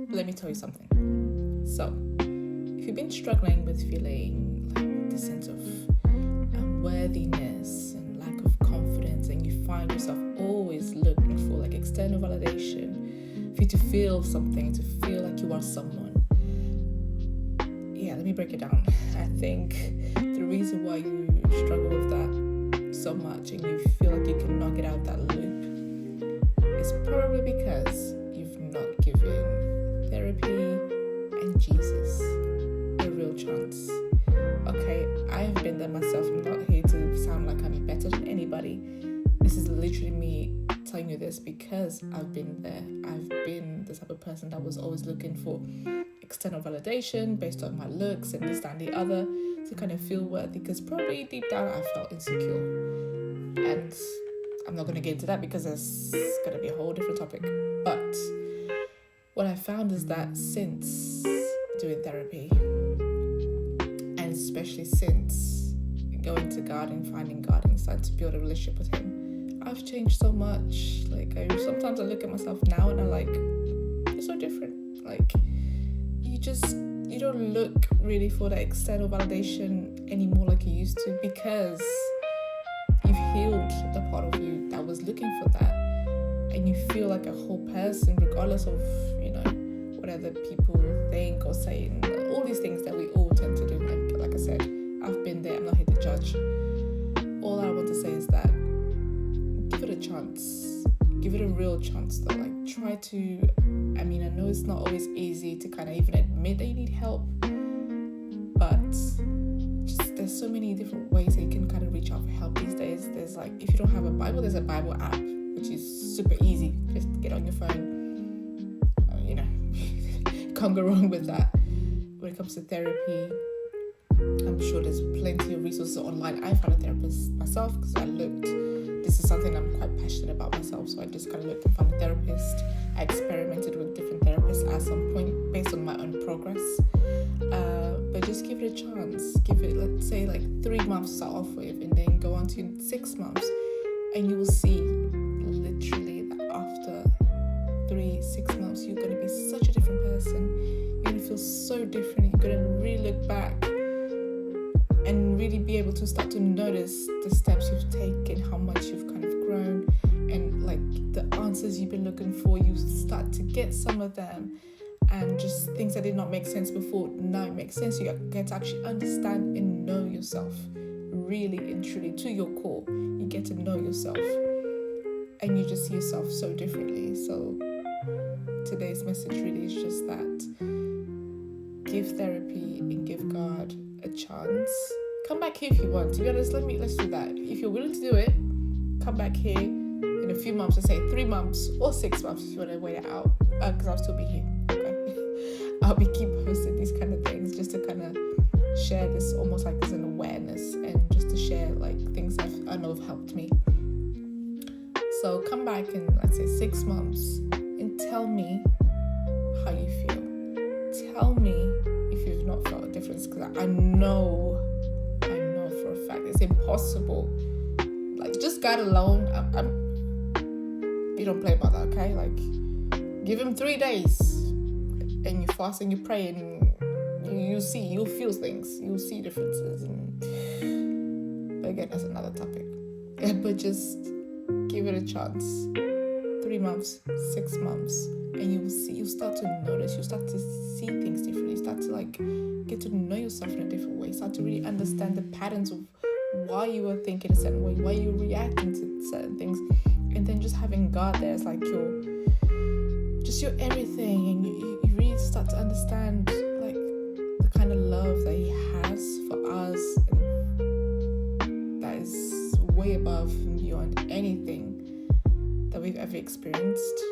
let me tell you something. So, if you've been struggling with feeling like this sense of unworthiness and lack of confidence, and you find yourself always looking for like external validation, for you to feel something, to feel like you are someone. Yeah, let me break it down. I think the reason why you struggle with that so much and you feel like you cannot get out of that loop is probably because you've not given therapy and Jesus a real chance. Okay, I have been there myself. I'm not here to sound like I'm better than anybody. This is literally me telling you this because I've been there. I've been the type of person that was always looking for external validation based on my looks and this, that, and the other to kind of feel worthy, because probably deep down I felt insecure. And I'm not going to get into that because it's going to be a whole different topic. But what I found is that since doing therapy, and especially since going to God and finding God and starting to build a relationship with Him, I've changed so much. Like, sometimes I look at myself now and I'm like, you're so different. Like, you don't look really for the external validation anymore like you used to, because you've healed the part of you that was looking for that, and you feel like a whole person regardless of, what other people think or say, and all these things that we all tend to do. Like I said, I've been there. I'm not here to judge. All I want to say is that give it a chance. Give it a real chance though. Like, try to, I know it's not always easy to kind of even admit that you need help, but just there's so many different ways that you can kind of reach out for help these days. There's like, if you don't have a Bible, there's a Bible app, which is super easy. Just get on your phone. Can't go wrong with that. When it comes to therapy, I'm sure there's plenty of resources online. I found a therapist myself because I looked. This is something I'm quite passionate about myself, so I just kind of looked and found a therapist. I experimented with different therapists at some point based on my own progress. But just give it a chance. Give it, let's say, like 3 months to start off with, and then go on to 6 months, and you will see literally that after 3-6 months you're going to be such a different person. You're going to feel so different. You're going to really look back and really be able to start to notice the steps you've taken, how much you've kind of grown, and like the answers you've been looking for, you start to get some of them, and just things that did not make sense before, now it makes sense. You get to actually understand and know yourself really and truly to your core. You get to know yourself and you just see yourself so differently. So today's message really is just that give therapy and give God a chance. Come back here if you want. To be honest, let's do that. If you're willing to do it, come back here in a few months, let's say 3 months or 6 months if you want to wait it out, because I'll still be here. Okay, I'll be keep posting these kind of things just to kind of share this, almost like as an awareness, and just to share like things that I know have helped me. So come back in, let's say, 6 months and tell me how you feel. Tell me if you've not felt a difference, because I know for a fact it's impossible. Like, just God alone, you don't play about that, okay? Like, give Him 3 days and you fast and you pray, and you'll feel things, you'll see differences. But again, that's another topic. Yeah, but just give it a chance. 3 months, 6 months, and you'll start to notice, you'll start to see things differently, you start to like get to know yourself in a different way, start to really understand the patterns of why you were thinking a certain way, why you were reacting to certain things, and then just having God there as like your everything, and you really start to understand like the kind of love that He has for us, and that is way above and beyond anything that we've ever experienced.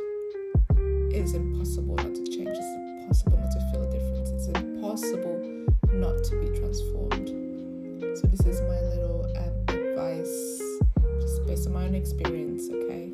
It is impossible not to change. It's impossible not to feel a difference. It's impossible not to be transformed. So this is my little advice, just based on my own experience, okay?